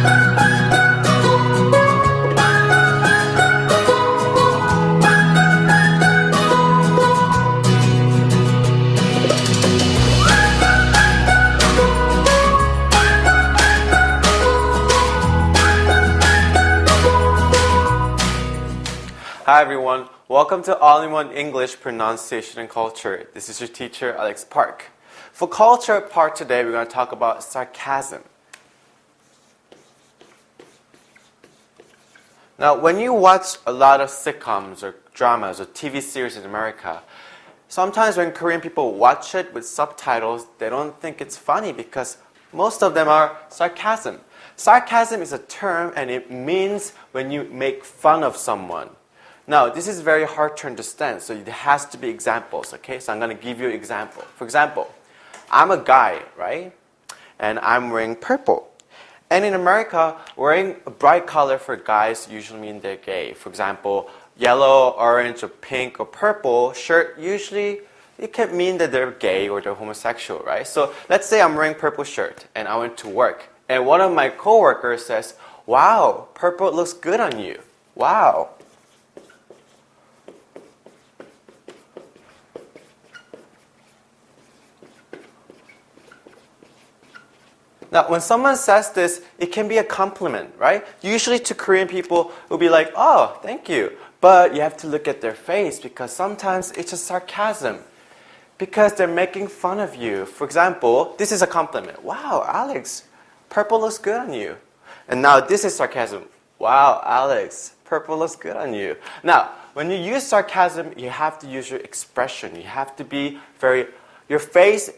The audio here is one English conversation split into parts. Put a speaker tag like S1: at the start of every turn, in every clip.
S1: Hi everyone, welcome to All-in-One English Pronunciation and Culture. This is your teacher, Alex Park. For culture part today, we're going to talk about sarcasm. Now, when you watch a lot of sitcoms or dramas or TV series in America, sometimes when Korean people watch it with subtitles, they don't think it's funny because most of them are sarcasm. Sarcasm is a term and it means when you make fun of someone. Now, this is very hard to understand, so there has to be examples, okay? So I'm going to give you an example. For example, I'm a guy, right? And I'm wearing purple. And in America, wearing a bright color for guys usually means they're gay. For example, yellow, orange, or pink, or purple shirt, usually it can mean that they're gay or they're homosexual, right? So let's say I'm wearing purple shirt and I went to work. And one of my coworkers says, "Wow, purple looks good on you. Wow." Now, when someone says this, it can be a compliment, right? Usually to Korean people, it will be like, "Oh, thank you." But you have to look at their face because sometimes it's a sarcasm because they're making fun of you. For example, this is a compliment. "Wow, Alex, purple looks good on you." And now this is sarcasm. "Wow, Alex, purple looks good on you." Now, when you use sarcasm, you have to use your expression. You have to be your face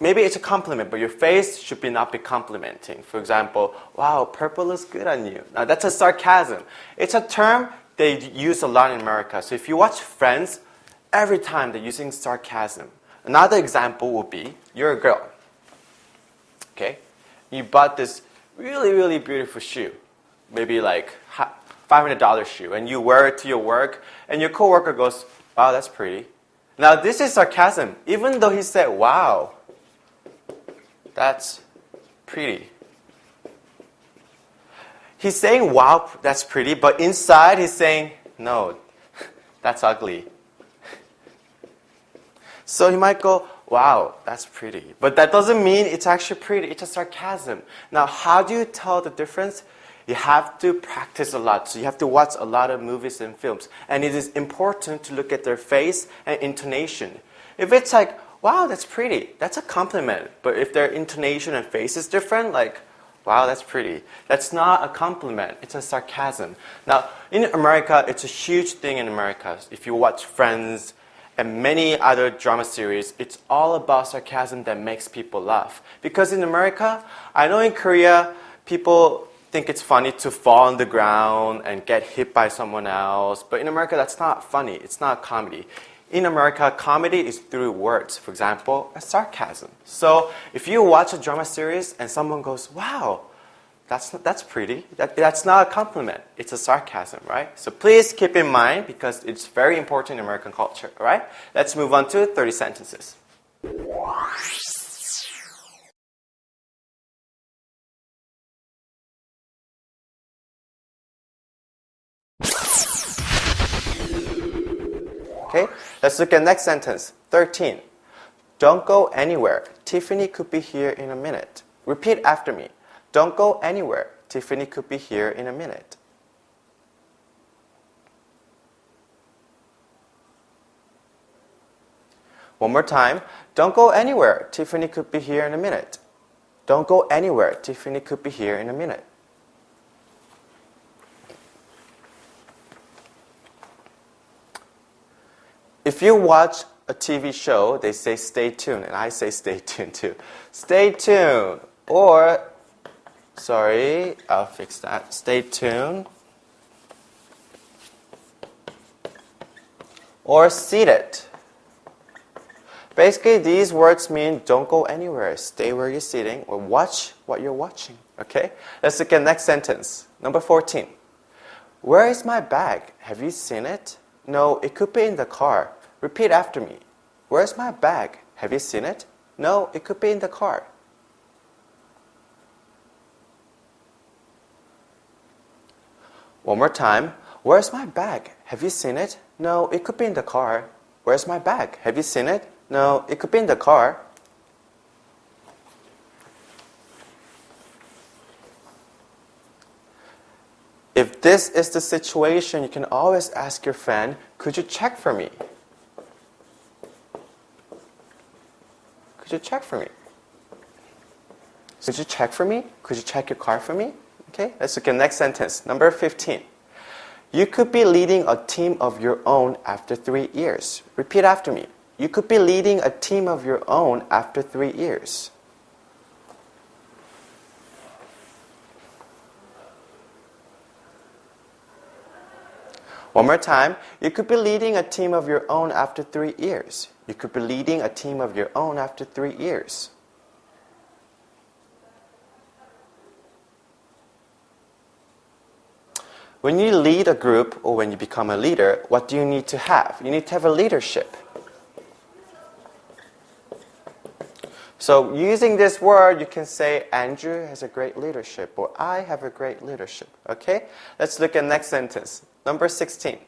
S1: Maybe it's a compliment, but your face should not be complimenting. For example, "Wow, purple looks good on you." Now, that's a sarcasm. It's a term they use a lot in America. So if you watch Friends, every time they're using sarcasm. Another example would be, you're a girl. Okay? You bought this really, really beautiful shoe. Maybe like $500 shoe. And you wear it to your work, and your coworker goes, "Wow, that's pretty." Now, this is sarcasm. Even though he said, "Wow, that's pretty." He's saying, "Wow, that's pretty," but inside he's saying, "No, that's ugly." So he might go, "Wow, that's pretty." But that doesn't mean it's actually pretty. It's a sarcasm. Now, how do you tell the difference? You have to practice a lot. So you have to watch a lot of movies and films. And it is important to look at their face and intonation. If it's like, "Wow, that's pretty," that's a compliment. But if their intonation and face is different, like, "Wow, that's pretty," that's not a compliment. It's a sarcasm. Now, in America, it's a huge thing in America. If you watch Friends and many other drama series, it's all about sarcasm that makes people laugh. Because in America, I know in Korea, people think it's funny to fall on the ground and get hit by someone else. But in America, that's not funny. It's not comedy. In America, comedy is through words. For example, a sarcasm. So if you watch a drama series and someone goes, "Wow, that's pretty," that's not a compliment. It's a sarcasm, right? So please keep in mind because it's very important in American culture, all right? Let's move on to 30 sentences. Okay, let's look at next sentence. 13. "Don't go anywhere. Tiffany could be here in a minute." Repeat after me. "Don't go anywhere. Tiffany could be here in a minute." One more time. "Don't go anywhere. Tiffany could be here in a minute." "Don't go anywhere. Tiffany could be here in a minute." If you watch a TV show, they say "stay tuned," and I say "stay tuned" too. Stay tuned, or, sorry, I'll fix that. Stay tuned, or seated. Basically, these words mean don't go anywhere, stay where you're sitting, or watch what you're watching, okay? Let's look at next sentence. Number 14. "Where is my bag? Have you seen it?" "No, it could be in the car." Repeat after me. "Where's my bag? Have you seen it?" "No, it could be in the car." One more time. Where's my bag? Have you seen it? No, it could be in the car. Where's my bag? Have you seen it? No, it could be in the car. If this is the situation, you can always ask your friend, could you check for me? Could you check for me? Could you check for me? Could you check your car for me? Okay, let's look at the next sentence. Number 15. You could be leading a team of your own after 3 years. Repeat after me. You could be leading a team of your own after 3 years. One more time. You could be leading a team of your own after 3 years. You could be leading a team of your own after 3 years. When you lead a group or when you become a leader, what do you need to have? You need to have a leadership. So using this word, you can say, Andrew has a great leadership, or I have a great leadership. Okay? Let's look at the next sentence. Number 16.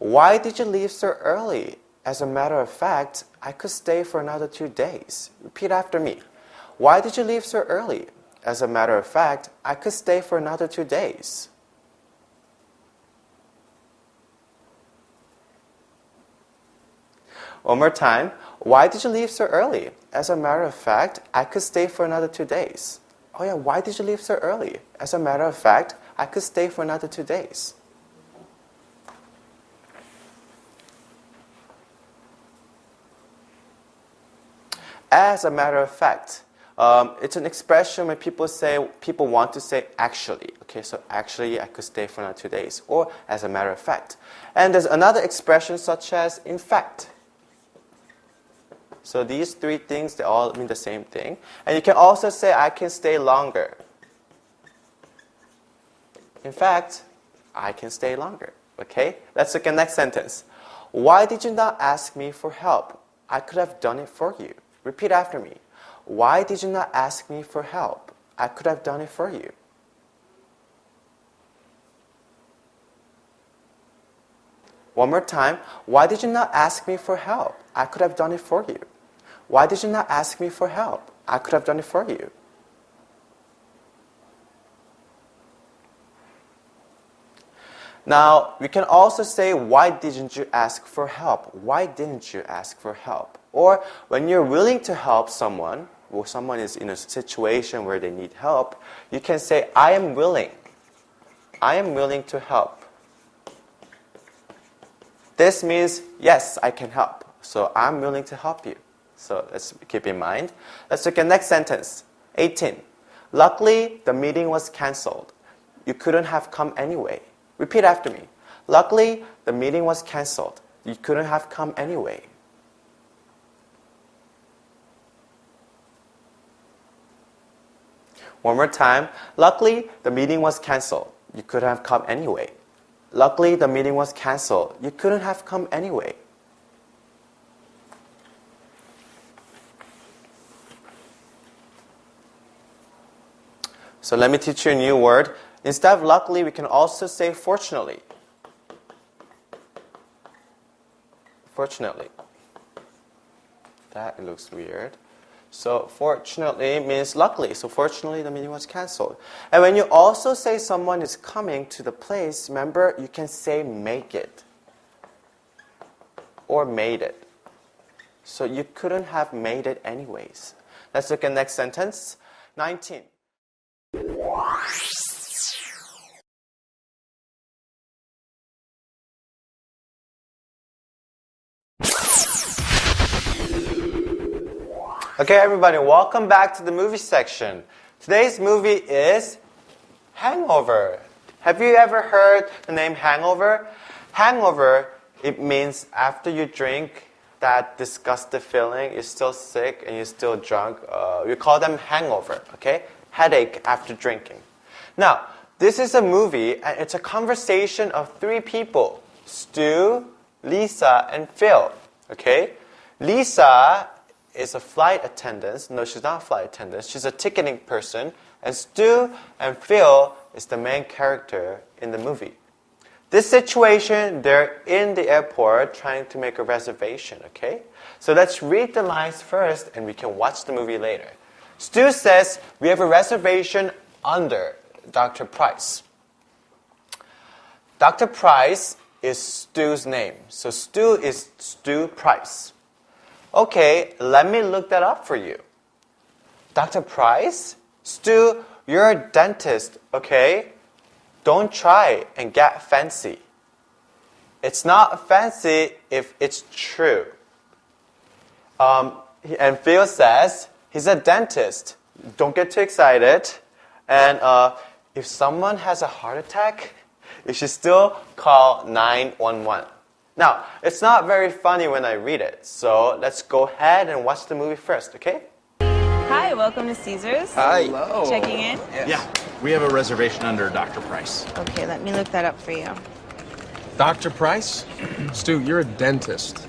S1: Why did you leave so early? As a matter of fact, I could stay for another 2 days. Repeat after me. Why did you leave so early? As a matter of fact, I could stay for another 2 days. One more time. Why did you leave so early? As a matter of fact, I could stay for another 2 days. Oh yeah, why did you leave so early? As a matter of fact, I could stay for another 2 days. As a matter of fact, it's an expression when people want to say actually. Okay, so actually I could stay for another 2 days, or as a matter of fact. And there's another expression such as in fact. So these three things, they all mean the same thing. And you can also say I can stay longer. In fact, I can stay longer. Okay, let's look at the next sentence. Why did you not ask me for help? I could have done it for you. Repeat after me. Why did you not ask me for help? I could have done it for you. One more time. Why did you not ask me for help? I could have done it for you. Why did you not ask me for help? I could have done it for you. Now, we can also say, why didn't you ask for help? Why didn't you ask for help? Or when you're willing to help someone, or someone is in a situation where they need help, you can say, I am willing. I am willing to help. This means, yes, I can help. So I'm willing to help you. So let's keep in mind. Let's look at the next sentence. 18. Luckily, the meeting was canceled. You couldn't have come anyway. Repeat after me. Luckily, the meeting was canceled. You couldn't have come anyway. One more time. Luckily, the meeting was canceled. You couldn't have come anyway. Luckily, the meeting was canceled. You couldn't have come anyway. So let me teach you a new word. Instead of luckily, we can also say fortunately. Fortunately. That looks weird. So fortunately means luckily. So fortunately, the meeting was canceled. And when you also say someone is coming to the place, remember, you can say make it. Or made it. So you couldn't have made it anyways. Let's look at the next sentence. 19. Okay, everybody, welcome back to the movie section. Today's movie is Hangover. Have you ever heard the name Hangover? Hangover, it means after you drink, that disgusting feeling, you're still sick and you're still drunk. We call them hangover, okay? Headache after drinking. Now, this is a movie and it's a conversation of three people. Stu, Lisa, and Phil, okay? Lisa is a flight attendant. No, she's not a flight attendant. She's a ticketing person. And Stu and Phil is the main character in the movie. This situation, they're in the airport trying to make a reservation, okay? So let's read the lines first and we can watch the movie later. Stu says, we have a reservation under Dr. Price. Dr. Price is Stu's name. So Stu is Stu Price. Okay, let me look that up for you. Dr. Price? Stu, you're a dentist, okay? Don't try and get fancy. It's not fancy if it's true. And Phil says, he's a dentist. Don't get too excited. And if someone has a heart attack, you should still call 911. Now, it's not very funny when I read it, so let's go ahead and watch the movie first, okay?
S2: Hi, welcome to Caesars.
S3: Hi.
S4: Hello.
S2: Checking in?
S4: Yes. Yeah, we have a reservation under Dr. Price.
S2: Okay, let me look that up for you.
S3: Dr. Price? Stu, you're a dentist.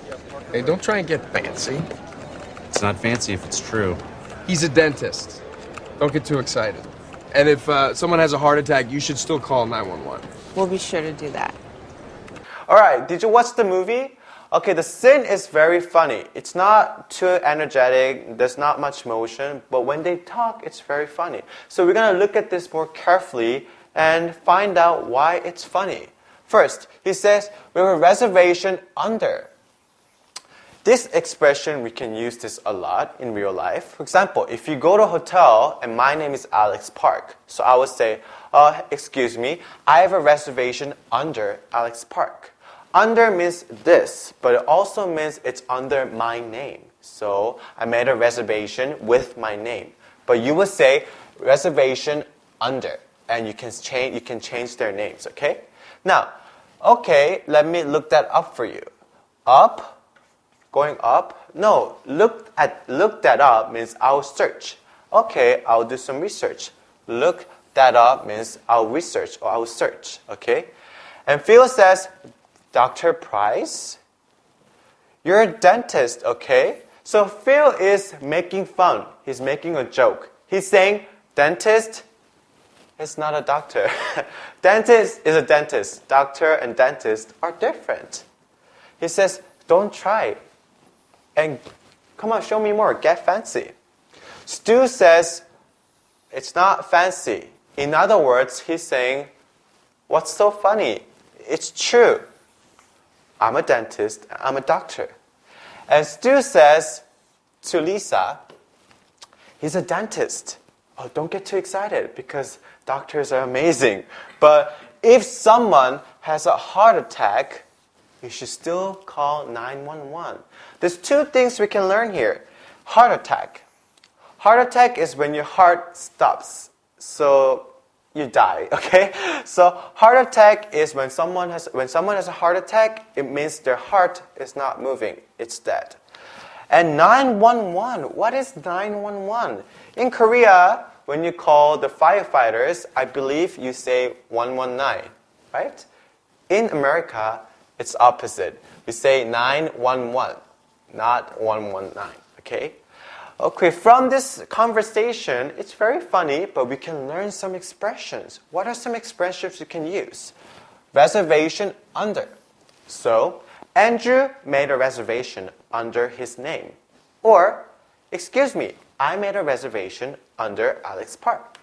S3: Hey, don't try and get fancy.
S4: It's not fancy if it's true.
S3: He's a dentist. Don't get too excited. And if someone has a heart attack, you should still call 911.
S2: We'll be sure to do that.
S1: Alright, did you watch the movie? Okay, the scene is very funny. It's not too energetic, there's not much motion, but when they talk, it's very funny. So we're going to look at this more carefully and find out why it's funny. First, he says, we have a reservation under. This expression, we can use this a lot in real life. For example, if you go to a hotel and my name is Alex Park, so I would say, excuse me, I have a reservation under Alex Park. Under means this, but it also means it's under my name. So I made a reservation with my name. But you would say reservation under, and you can change their names, okay? Now, okay, let me look that up for you. Up, going up? No, look that up means I'll search. Okay, I'll do some research. Look that up means I'll research or I'll search, okay? And Phil says, Dr. Price, you're a dentist, okay? So Phil is making fun. He's making a joke. He's saying, dentist is not a doctor. Dentist is a dentist. Doctor and dentist are different. He says, don't try. And come on, show me more. Get fancy. Stu says, it's not fancy. In other words, he's saying, what's so funny? It's true. I'm a dentist, I'm a doctor. And Stu says to Lisa, he's a dentist. Oh, don't get too excited because doctors are amazing. But if someone has a heart attack, you should still call 911. There's two things we can learn here. Heart attack. Heart attack is when your heart stops. So you die, okay? So heart attack is when someone has a heart attack, it means their heart is not moving, it's dead. And 911, what is 911? In Korea, when you call the firefighters, I believe you say 119, right? In America, it's opposite. We say 911, not 119, okay? Okay, from this conversation, it's very funny, but we can learn some expressions. What are some expressions you can use? Reservation under. So, Andrew made a reservation under his name. Or, excuse me, I made a reservation under Alex Park.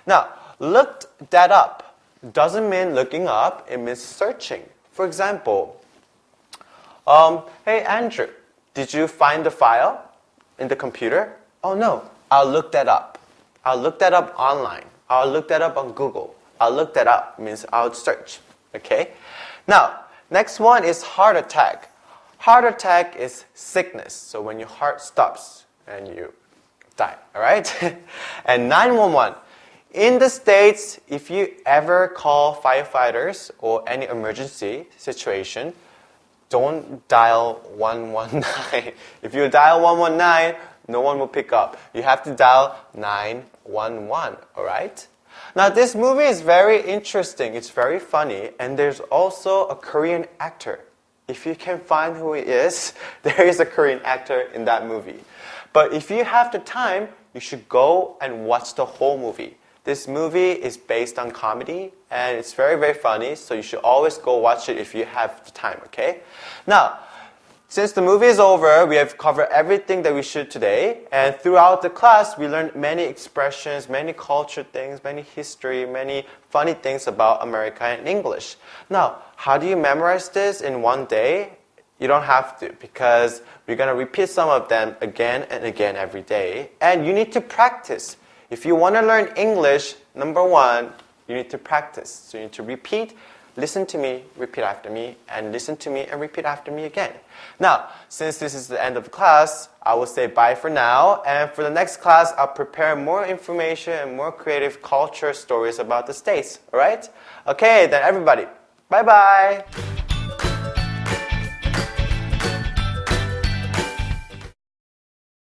S1: Now, looked that up doesn't mean looking up, it means searching. For example, hey Andrew, did you find the file in the computer? Oh no, I'll look that up. I'll look that up online. I'll look that up on Google. I'll look that up means I'll search. Okay? Now, next one is heart attack. Heart attack is sickness. So when your heart stops and you die. Alright? And 911. In the States, if you ever call firefighters or any emergency situation, don't dial 119. If you dial 119, no one will pick up. You have to dial 911, alright? Now this movie is very interesting, it's very funny, and there's also a Korean actor. If you can find who he is, there is a Korean actor in that movie. But if you have the time, you should go and watch the whole movie. This movie is based on comedy and it's very, very funny, so you should always go watch it if you have the time, okay? Now, since the movie is over, we have covered everything that we should today, and throughout the class, we learned many expressions, many culture things, many history, many funny things about America in English. Now, how do you memorize this in one day? You don't have to, because we're going to repeat some of them again and again every day, and you need to practice. If you want to learn English, number one, you need to practice. So you need to repeat, listen to me, repeat after me, and listen to me and repeat after me again. Now, since this is the end of the class, I will say bye for now, and for the next class, I'll prepare more information and more creative culture stories about the States, alright? Okay, then everybody, bye-bye!